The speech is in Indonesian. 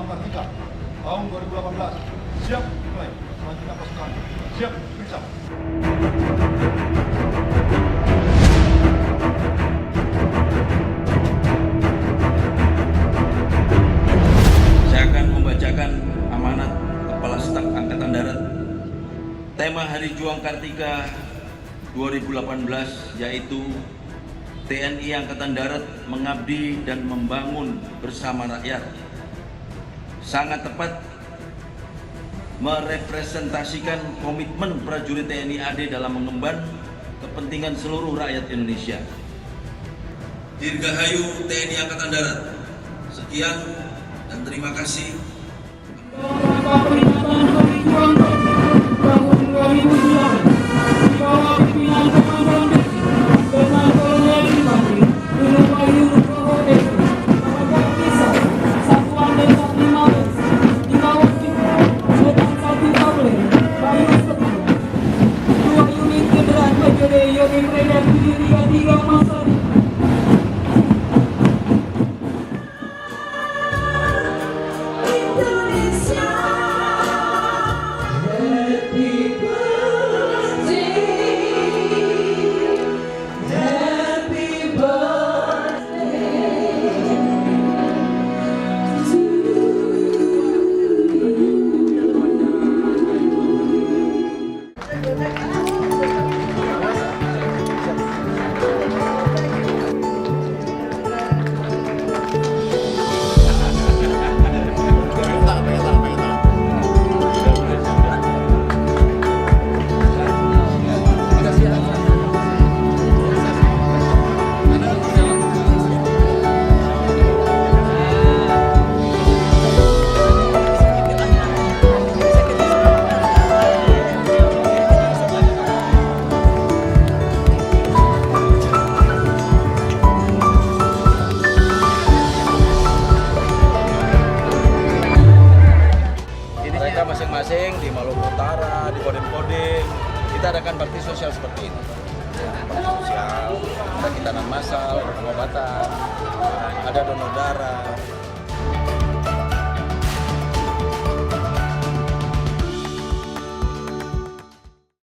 Juang Kartika tahun 2018. Siap dimulai. Selanjutnya pasukan. Siap, periksa. Saya akan membacakan amanat Kepala Staf Angkatan Darat. Tema Hari Juang Kartika 2018 yaitu TNI Angkatan Darat mengabdi dan membangun bersama rakyat. Sangat tepat merepresentasikan komitmen prajurit TNI AD dalam mengemban kepentingan seluruh rakyat Indonesia. Dirgahayu TNI Angkatan Darat. Sekian dan terima kasih. Masing-masing di Maluku Utara, di Kodim-Kodim, kita adakan bakti sosial seperti ini. Bakti sosial, ada kitanan massal, pengobatan, ada donor darah,